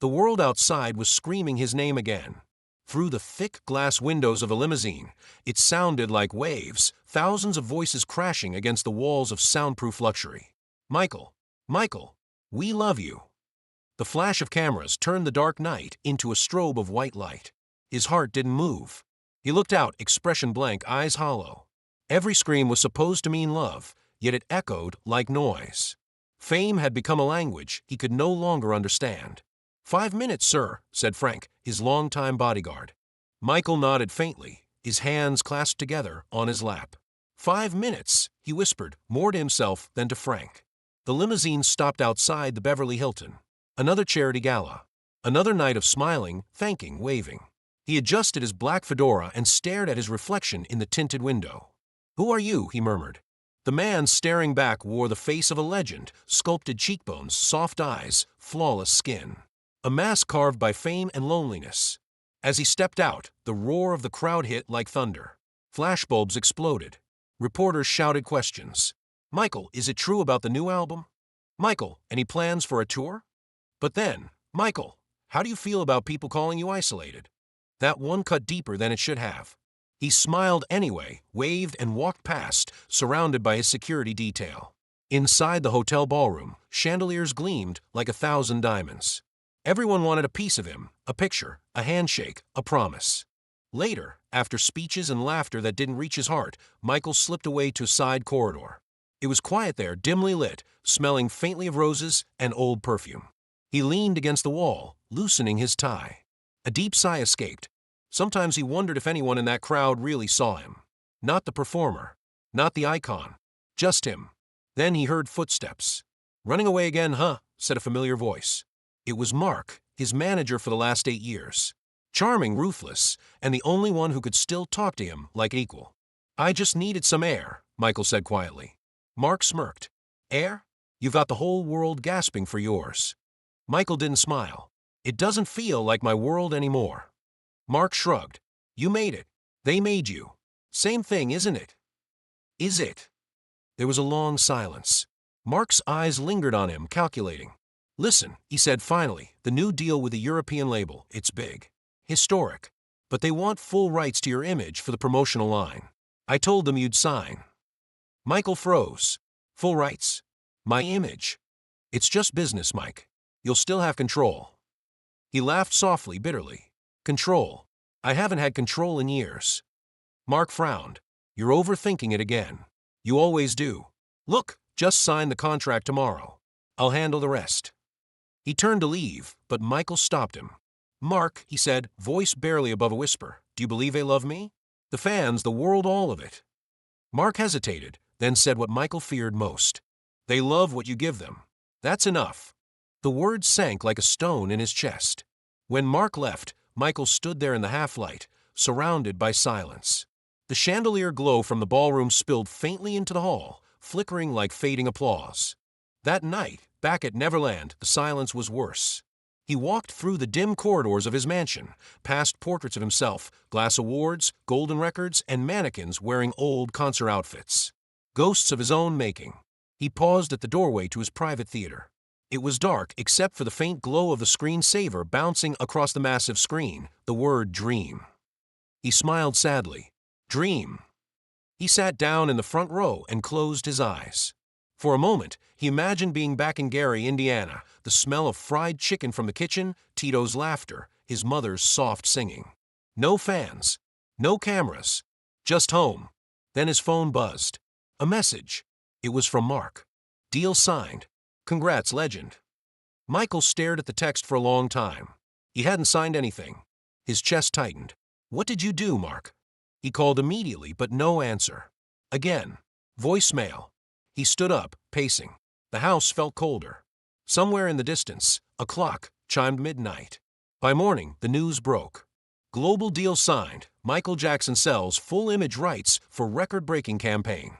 The world outside was screaming his name again. Through the thick glass windows of the limousine, it sounded like waves, thousands of voices crashing against the walls of soundproof luxury. Michael, Michael, we love you. The flash of cameras turned the dark night into a strobe of white light. His heart didn't move. He looked out, expression blank, eyes hollow. Every scream was supposed to mean love, yet it echoed like noise. Fame had become a language he could no longer understand. 5 minutes, sir, said Frank, his longtime bodyguard. Michael nodded faintly, his hands clasped together on his lap. 5 minutes, he whispered, more to himself than to Frank. The limousine stopped outside the Beverly Hilton. Another charity gala. Another night of smiling, thanking, waving. He adjusted his black fedora and stared at his reflection in the tinted window. Who are you? He murmured. The man staring back wore the face of a legend, sculpted cheekbones, soft eyes, flawless skin. A mask carved by fame and loneliness. As he stepped out, the roar of the crowd hit like thunder. Flashbulbs exploded. Reporters shouted questions. Michael, is it true about the new album? Michael, any plans for a tour? But then, Michael, how do you feel about people calling you isolated? That one cut deeper than it should have. He smiled anyway, waved and walked past, surrounded by his security detail. Inside the hotel ballroom, chandeliers gleamed like 1,000 diamonds. Everyone wanted a piece of him, a picture, a handshake, a promise. Later, after speeches and laughter that didn't reach his heart, Michael slipped away to a side corridor. It was quiet there, dimly lit, smelling faintly of roses and old perfume. He leaned against the wall, loosening his tie. A deep sigh escaped. Sometimes he wondered if anyone in that crowd really saw him. Not the performer, not the icon, just him. Then he heard footsteps. Running away again, huh? Said a familiar voice. It was Mark, his manager for the last 8 years. Charming, ruthless, and the only one who could still talk to him like an equal. I just needed some air, Michael said quietly. Mark smirked. Air? You've got the whole world gasping for yours. Michael didn't smile. It doesn't feel like my world anymore. Mark shrugged. You made it. They made you. Same thing, isn't it? Is it? There was a long silence. Mark's eyes lingered on him, calculating. Listen, he said finally, the new deal with the European label, it's big. Historic. But they want full rights to your image for the promotional line. I told them you'd sign. Michael froze. Full rights? My image? It's just business, Mike. You'll still have control. He laughed softly, bitterly. Control. I haven't had control in years. Mark frowned. You're overthinking it again. You always do. Look, just sign the contract tomorrow. I'll handle the rest. He turned to leave, but Michael stopped him. Mark, he said, voice barely above a whisper, do you believe they love me? The fans, the world, all of it. Mark hesitated, then said what Michael feared most. They love what you give them. That's enough. The words sank like a stone in his chest. When Mark left, Michael stood there in the half-light, surrounded by silence. The chandelier glow from the ballroom spilled faintly into the hall, flickering like fading applause. That night, back at Neverland, the silence was worse. He walked through the dim corridors of his mansion, past portraits of himself, glass awards, golden records, and mannequins wearing old concert outfits. Ghosts of his own making. He paused at the doorway to his private theater. It was dark except for the faint glow of the screensaver bouncing across the massive screen, the word dream. He smiled sadly. Dream. He sat down in the front row and closed his eyes. For a moment, he imagined being back in Gary, Indiana, the smell of fried chicken from the kitchen, Tito's laughter, his mother's soft singing. No fans, no cameras, just home. Then his phone buzzed. A message. It was from Mark. Deal signed. Congrats, legend. Michael stared at the text for a long time. He hadn't signed anything. His chest tightened. What did you do, Mark? He called immediately, but no answer. Again. Voicemail. He stood up, pacing. The house felt colder. Somewhere in the distance, a clock chimed midnight. By morning, the news broke. Global deal signed. Michael Jackson sells full image rights for record-breaking campaign.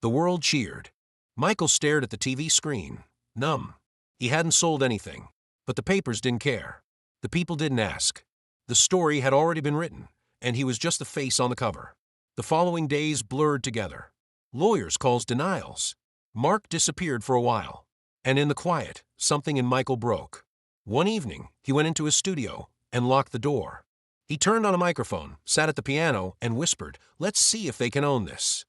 The world cheered. Michael stared at the TV screen, numb. He hadn't sold anything, but the papers didn't care. The people didn't ask. The story had already been written, and he was just the face on the cover. The following days blurred together. Lawyers' calls, denials. Mark disappeared for a while. And in the quiet, something in Michael broke. One evening, he went into his studio and locked the door. He turned on a microphone, sat at the piano, and whispered, "Let's see if they can own this."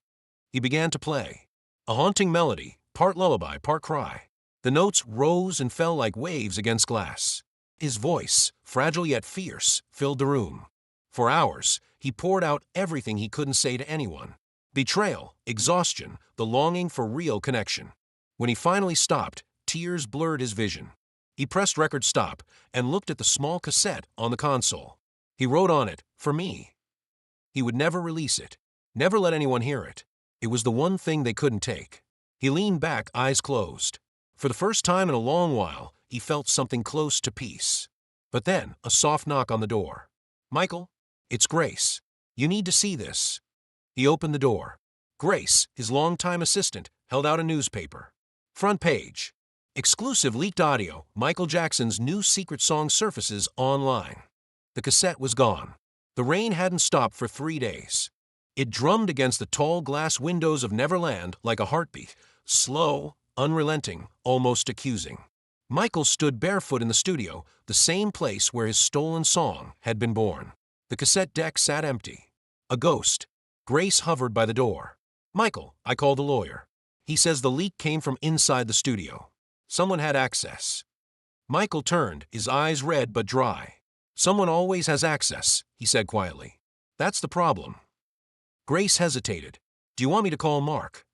He began to play. A haunting melody, part lullaby, part cry. The notes rose and fell like waves against glass. His voice, fragile yet fierce, filled the room. For hours, he poured out everything he couldn't say to anyone. Betrayal, exhaustion, the longing for real connection. When he finally stopped, tears blurred his vision. He pressed record stop and looked at the small cassette on the console. He wrote on it, "For me." He would never release it, never let anyone hear it. It was the one thing they couldn't take. He leaned back, eyes closed. For the first time in a long while, he felt something close to peace. But then, a soft knock on the door. "Michael, it's Grace. You need to see this." He opened the door. Grace, his longtime assistant, held out a newspaper. Front page. Exclusive leaked audio, Michael Jackson's new secret song surfaces online. The cassette was gone. The rain hadn't stopped for 3 days. It drummed against the tall glass windows of Neverland like a heartbeat, slow, unrelenting, almost accusing. Michael stood barefoot in the studio, the same place where his stolen song had been born. The cassette deck sat empty. A ghost. Grace hovered by the door. "Michael, I called the lawyer. He says the leak came from inside the studio. Someone had access." Michael turned, his eyes red but dry. "Someone always has access," he said quietly. "That's the problem." Grace hesitated. "Do you want me to call Mark?"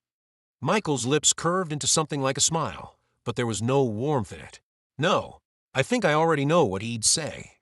Michael's lips curved into something like a smile, but there was no warmth in it. "No, I think I already know what he'd say."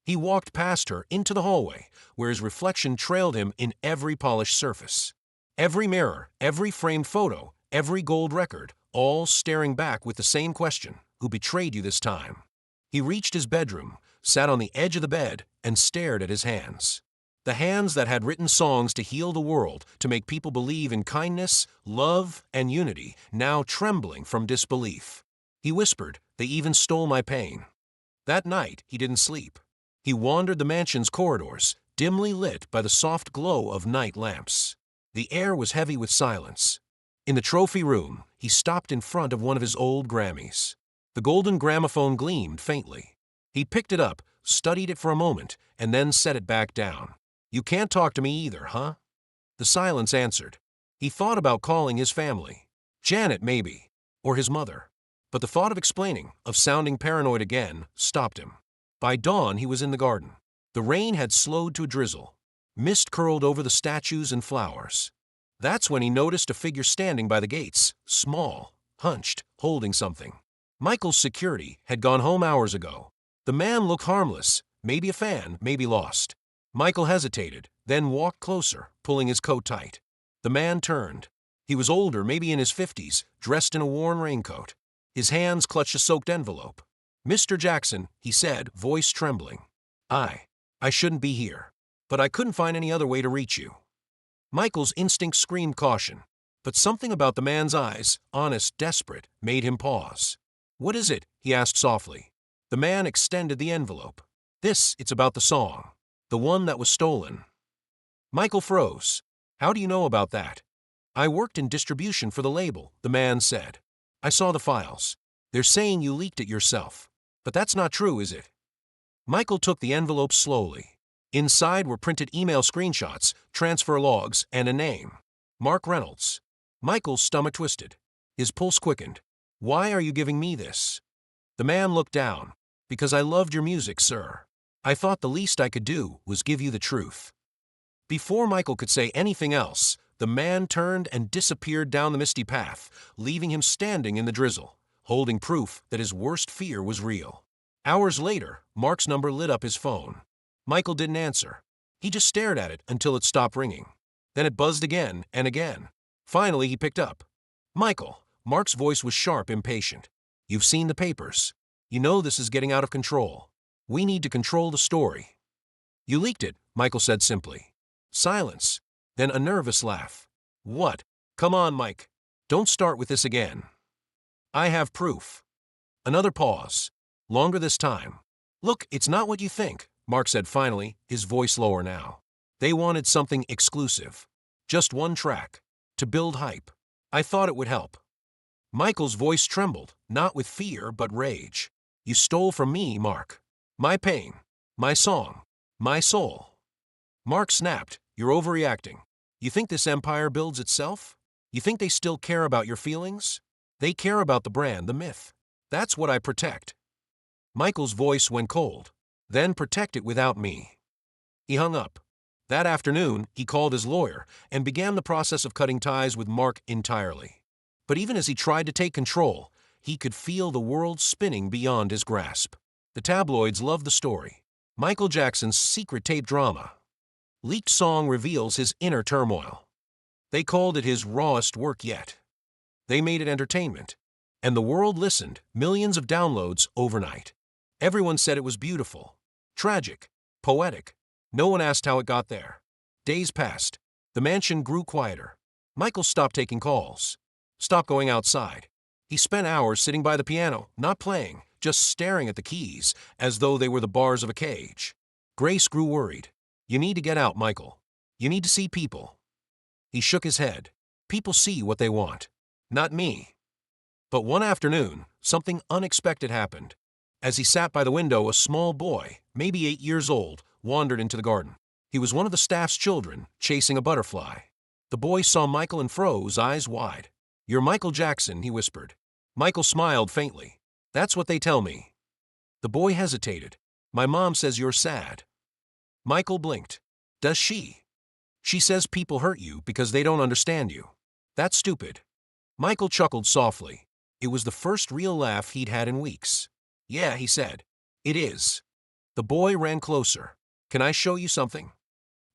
He walked past her into the hallway, where his reflection trailed him in every polished surface. Every mirror, every framed photo, every gold record, all staring back with the same question: who betrayed you this time? He reached his bedroom, sat on the edge of the bed, and stared at his hands. The hands that had written songs to heal the world, to make people believe in kindness, love, and unity, now trembling from disbelief. He whispered, "They even stole my pain." That night, he didn't sleep. He wandered the mansion's corridors, dimly lit by the soft glow of night lamps. The air was heavy with silence. In the trophy room, he stopped in front of one of his old Grammys. The golden gramophone gleamed faintly. He picked it up, studied it for a moment, and then set it back down. "You can't talk to me either, huh?" The silence answered. He thought about calling his family. Janet, maybe, or his mother. But the thought of explaining, of sounding paranoid again, stopped him. By dawn, he was in the garden. The rain had slowed to a drizzle. Mist curled over the statues and flowers. That's when he noticed a figure standing by the gates, small, hunched, holding something. Michael's security had gone home hours ago. The man looked harmless, maybe a fan, maybe lost. Michael hesitated, then walked closer, pulling his coat tight. The man turned. He was older, maybe in his 50s, dressed in a worn raincoat. His hands clutched a soaked envelope. "Mr. Jackson," he said, voice trembling. I shouldn't be here, but I couldn't find any other way to reach you." Michael's instinct screamed caution, but something about the man's eyes, honest, desperate, made him pause. "What is it?" he asked softly. The man extended the envelope. It's about the song. The one that was stolen." Michael froze. "How do you know about that?" "I worked in distribution for the label," the man said. "I saw the files. They're saying you leaked it yourself. But that's not true, is it?" Michael took the envelope slowly. Inside were printed email screenshots, transfer logs, and a name. Mark Reynolds. Michael's stomach twisted. His pulse quickened. "Why are you giving me this?" The man looked down. "Because I loved your music, sir. I thought the least I could do was give you the truth." Before Michael could say anything else, the man turned and disappeared down the misty path, leaving him standing in the drizzle, holding proof that his worst fear was real. Hours later, Mark's number lit up his phone. Michael didn't answer. He just stared at it until it stopped ringing. Then it buzzed again and again. Finally, he picked up. "Michael," Mark's voice was sharp, impatient. "You've seen the papers. You know this is getting out of control. We need to control the story." "You leaked it," Michael said simply. Silence. Then a nervous laugh. "What? Come on, Mike. Don't start with this again." "I have proof." Another pause. Longer this time. "Look, it's not what you think," Mark said finally, his voice lower now. "They wanted something exclusive. Just one track. To build hype. I thought it would help." Michael's voice trembled, not with fear but rage. You stole from me, Mark. My pain. My song. My soul. Mark snapped. You're overreacting. You think this empire builds itself? You think they still care about your feelings? They care about the brand, the myth. That's what I protect. Michael's voice went cold. Then protect it without me. He hung up. That afternoon, he called his lawyer and began the process of cutting ties with Mark entirely. But even as he tried to take control, he could feel the world spinning beyond his grasp. The tabloids loved the story. Michael Jackson's secret tape drama. Leaked song reveals his inner turmoil. They called it his rawest work yet. They made it entertainment. And the world listened, millions of downloads overnight. Everyone said it was beautiful, tragic, poetic. No one asked how it got there. Days passed. The mansion grew quieter. Michael stopped taking calls. Stopped going outside. He spent hours sitting by the piano, not playing, just staring at the keys, as though they were the bars of a cage. Grace grew worried. You need to get out, Michael. You need to see people. He shook his head. People see what they want. Not me. But one afternoon, something unexpected happened. As he sat by the window, a small boy, maybe 8 years old, wandered into the garden. He was one of the staff's children, chasing a butterfly. The boy saw Michael and froze, eyes wide. You're Michael Jackson, he whispered. Michael smiled faintly. That's what they tell me. The boy hesitated. My mom says you're sad. Michael blinked. Does she? She says people hurt you because they don't understand you. That's stupid. Michael chuckled softly. It was the first real laugh he'd had in weeks. Yeah, he said. It is. The boy ran closer. Can I show you something?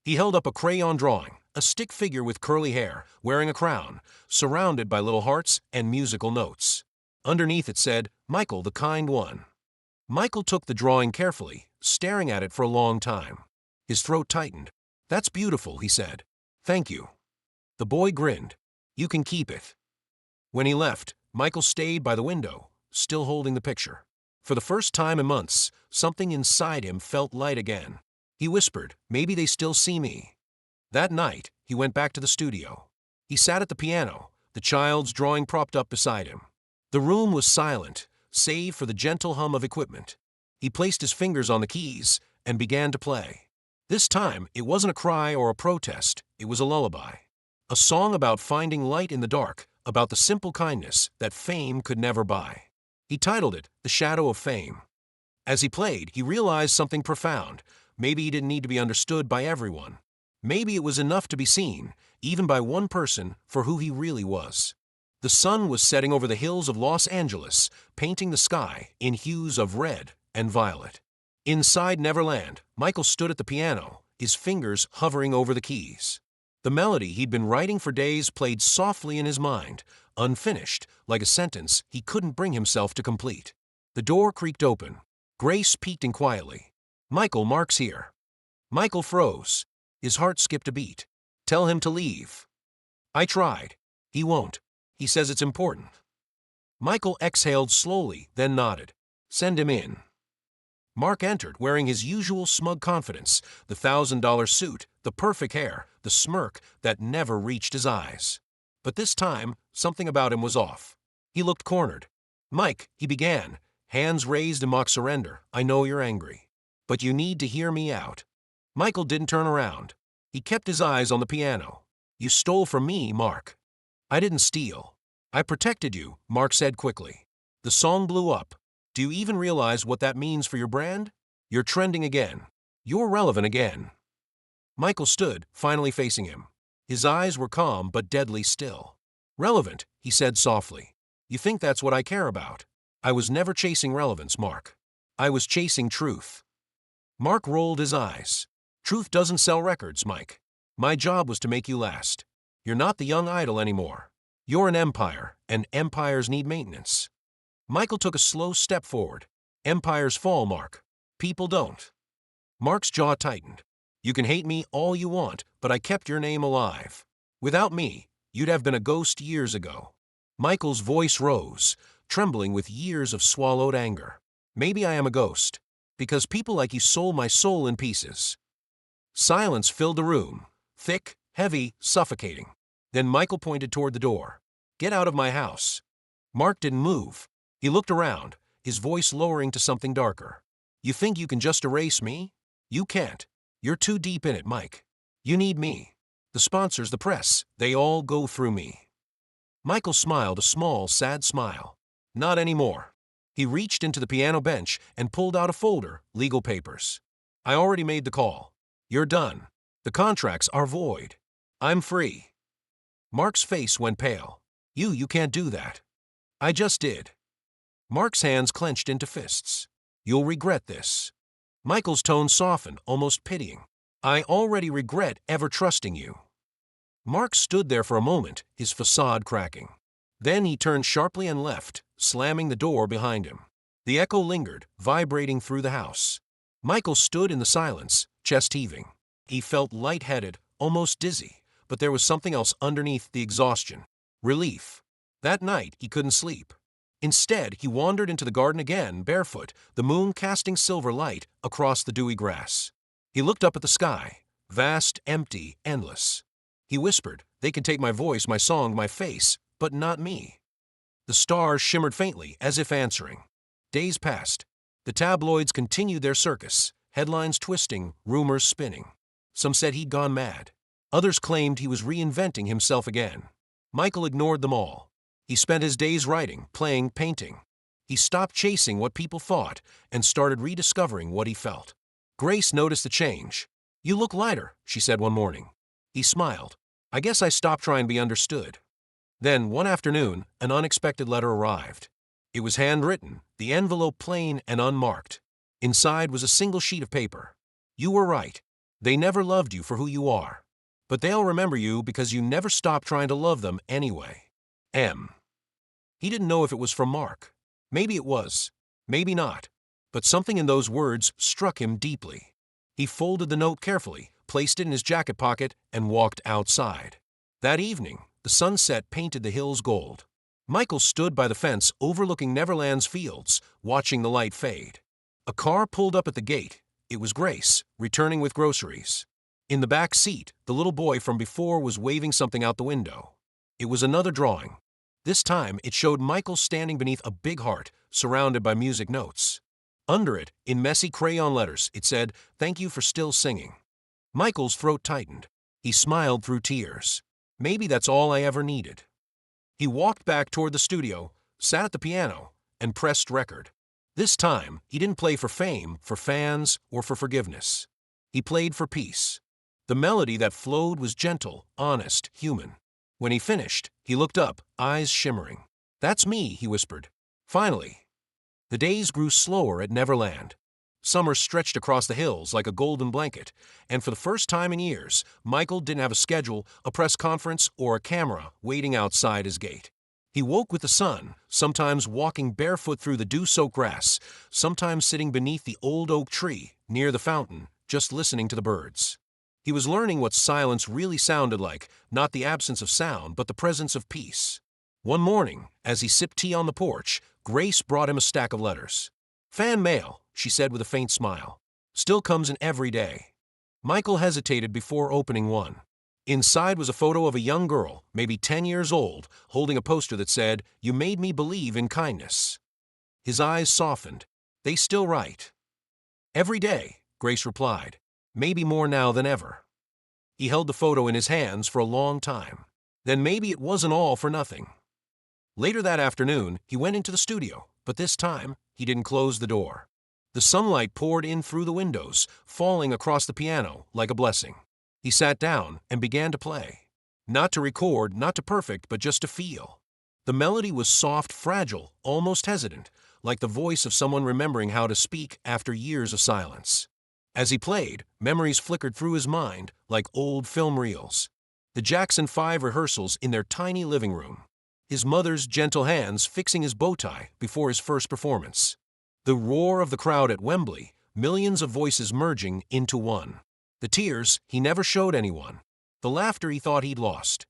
He held up a crayon drawing, a stick figure with curly hair, wearing a crown, surrounded by little hearts and musical notes. Underneath it said, Michael the Kind One. Michael took the drawing carefully, staring at it for a long time. His throat tightened. That's beautiful, he said. Thank you. The boy grinned. You can keep it. When he left, Michael stayed by the window, still holding the picture. For the first time in months, something inside him felt light again. He whispered, maybe they still see me. That night, he went back to the studio. He sat at the piano, the child's drawing propped up beside him. The room was silent, save for the gentle hum of equipment. He placed his fingers on the keys and began to play. This time, it wasn't a cry or a protest, it was a lullaby. A song about finding light in the dark, about the simple kindness that fame could never buy. He titled it, The Shadow of Fame. As he played, he realized something profound. Maybe he didn't need to be understood by everyone. Maybe it was enough to be seen, even by one person, for who he really was. The sun was setting over the hills of Los Angeles, painting the sky in hues of red and violet. Inside Neverland, Michael stood at the piano, his fingers hovering over the keys. The melody he'd been writing for days played softly in his mind, unfinished, like a sentence he couldn't bring himself to complete. The door creaked open. Grace peeked in quietly. Michael, Mark's here. Michael froze. His heart skipped a beat. Tell him to leave. I tried. He won't. He says it's important. Michael exhaled slowly, then nodded. Send him in. Mark entered, wearing his usual smug confidence, the $1,000 suit, the perfect hair, the smirk that never reached his eyes. But this time, something about him was off. He looked cornered. Mike, he began, hands raised in mock surrender. I know you're angry. But you need to hear me out. Michael didn't turn around. He kept his eyes on the piano. You stole from me, Mark. I didn't steal. I protected you, Mark said quickly. The song blew up. Do you even realize what that means for your brand? You're trending again. You're relevant again. Michael stood, finally facing him. His eyes were calm but deadly still. Relevant, he said softly. You think that's what I care about? I was never chasing relevance, Mark. I was chasing truth. Mark rolled his eyes. Truth doesn't sell records, Mike. My job was to make you last. You're not the young idol anymore. You're an empire, and empires need maintenance. Michael took a slow step forward. Empires fall, Mark. People don't. Mark's jaw tightened. You can hate me all you want, but I kept your name alive. Without me, you'd have been a ghost years ago. Michael's voice rose, trembling with years of swallowed anger. Maybe I am a ghost, because people like you sold my soul in pieces. Silence filled the room, thick, heavy, suffocating. Then Michael pointed toward the door. Get out of my house. Mark didn't move. He looked around. his voice lowering to something darker. You think you can just erase me? You can't. You're too deep in it, Mike. You need me. The sponsors, the press, they all go through me. Michael smiled a small, sad smile. Not anymore. He reached into the piano bench and pulled out a folder, legal papers. I already made the call. You're done. The contracts are void. I'm free. Mark's face went pale. You can't do that. I just did. Mark's hands clenched into fists. You'll regret this. Michael's tone softened, almost pitying. I already regret ever trusting you. Mark stood there for a moment, his facade cracking. Then he turned sharply and left, slamming the door behind him. The echo lingered, vibrating through the house. Michael stood in the silence, chest heaving. He felt lightheaded, almost dizzy, but there was something else underneath the exhaustion. Relief. That night, he couldn't sleep. Instead, he wandered into the garden again, barefoot, the moon casting silver light across the dewy grass. He looked up at the sky, vast, empty, endless. He whispered, they can take my voice, my song, my face, but not me. The stars shimmered faintly, as if answering. Days passed. The tabloids continued their circus, headlines twisting, rumors spinning. Some said he'd gone mad. Others claimed he was reinventing himself again. Michael ignored them all. He spent his days writing, playing, painting. He stopped chasing what people thought and started rediscovering what he felt. Grace noticed the change. You look lighter, she said one morning. He smiled. I guess I stopped trying to be understood. Then, one afternoon, an unexpected letter arrived. It was handwritten, the envelope plain and unmarked. Inside was a single sheet of paper. You were right. They never loved you for who you are. But they'll remember you because you never stopped trying to love them anyway. M. He didn't know if it was from Mark. Maybe it was. Maybe not. But something in those words struck him deeply. He folded the note carefully, placed it in his jacket pocket, and walked outside. That evening, the sunset painted the hills gold. Michael stood by the fence overlooking Neverland's fields, watching the light fade. A car pulled up at the gate. It was Grace, returning with groceries. In the back seat, the little boy from before was waving something out the window. It was another drawing. This time, it showed Michael standing beneath a big heart, surrounded by music notes. Under it, in messy crayon letters, it said, "Thank you for still singing." Michael's throat tightened. He smiled through tears. Maybe that's all I ever needed. He walked back toward the studio, sat at the piano, and pressed record. This time, he didn't play for fame, for fans, or for forgiveness. He played for peace. The melody that flowed was gentle, honest, human. When he finished, he looked up, eyes shimmering. That's me, he whispered. Finally. The days grew slower at Neverland. Summer stretched across the hills like a golden blanket, and for the first time in years, Michael didn't have a schedule, a press conference, or a camera waiting outside his gate. He woke with the sun, sometimes walking barefoot through the dew-soaked grass, sometimes sitting beneath the old oak tree near the fountain, just listening to the birds. He was learning what silence really sounded like, not the absence of sound, but the presence of peace. One morning, as he sipped tea on the porch, Grace brought him a stack of letters. Fan mail, she said with a faint smile. Still comes in every day. Michael hesitated before opening one. Inside was a photo of a young girl, maybe 10 years old, holding a poster that said, "You made me believe in kindness." His eyes softened. They still write. Every day, Grace replied. Maybe more now than ever. He held the photo in his hands for a long time. Then maybe it wasn't all for nothing. Later that afternoon, he went into the studio, but this time, he didn't close the door. The sunlight poured in through the windows, falling across the piano like a blessing. He sat down and began to play. Not to record, not to perfect, but just to feel. The melody was soft, fragile, almost hesitant, like the voice of someone remembering how to speak after years of silence. As he played, memories flickered through his mind like old film reels. The Jackson 5 rehearsals in their tiny living room. His mother's gentle hands fixing his bow tie before his first performance. The roar of the crowd at Wembley, millions of voices merging into one. The tears he never showed anyone. The laughter he thought he'd lost.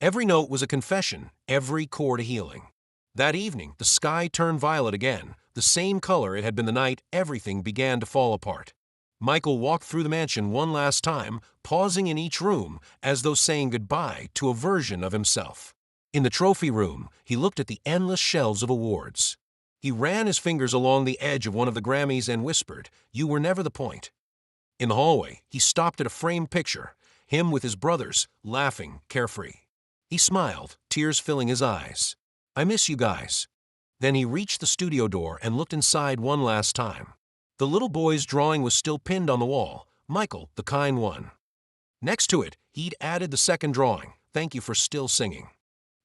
Every note was a confession, every chord a healing. That evening, the sky turned violet again, the same color it had been the night everything began to fall apart. Michael walked through the mansion one last time, pausing in each room as though saying goodbye to a version of himself. In the trophy room, he looked at the endless shelves of awards. He ran his fingers along the edge of one of the Grammys and whispered, "You were never the point." In the hallway, he stopped at a framed picture, him with his brothers, laughing, carefree. He smiled, tears filling his eyes. "I miss you guys." Then he reached the studio door and looked inside one last time. The little boy's drawing was still pinned on the wall, Michael, the kind one. Next to it, he'd added the second drawing, "Thank you for still singing."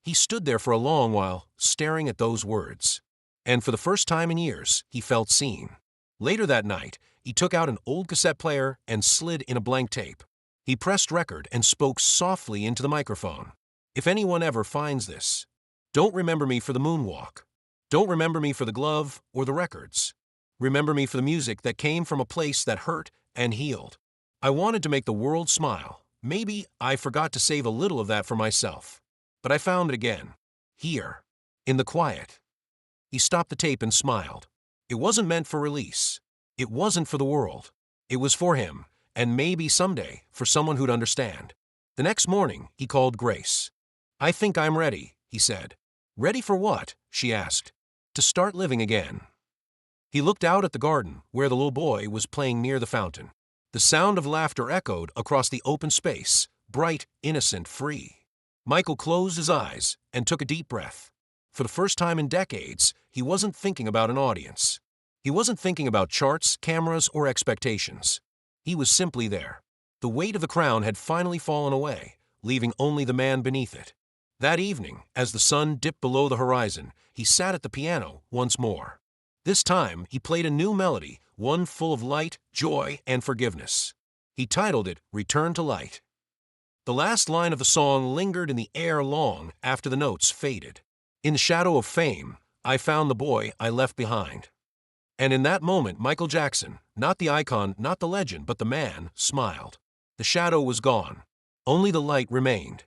He stood there for a long while, staring at those words. And for the first time in years, he felt seen. Later that night, he took out an old cassette player and slid in a blank tape. He pressed record and spoke softly into the microphone. "If anyone ever finds this, don't remember me for the moonwalk. Don't remember me for the glove or the records. Remember me for the music that came from a place that hurt and healed. I wanted to make the world smile. Maybe I forgot to save a little of that for myself. But I found it again. Here. In the quiet." He stopped the tape and smiled. It wasn't meant for release. It wasn't for the world. It was for him, and maybe someday for someone who'd understand. The next morning, he called Grace. "I think I'm ready," he said. "Ready for what?" she asked. "To start living again." He looked out at the garden, where the little boy was playing near the fountain. The sound of laughter echoed across the open space, bright, innocent, free. Michael closed his eyes and took a deep breath. For the first time in decades, he wasn't thinking about an audience. He wasn't thinking about charts, cameras, or expectations. He was simply there. The weight of the crown had finally fallen away, leaving only the man beneath it. That evening, as the sun dipped below the horizon, he sat at the piano once more. This time, he played a new melody, one full of light, joy, and forgiveness. He titled it "Return to Light." The last line of the song lingered in the air long after the notes faded. "In the shadow of fame, I found the boy I left behind." And in that moment, Michael Jackson, not the icon, not the legend, but the man, smiled. The shadow was gone. Only the light remained.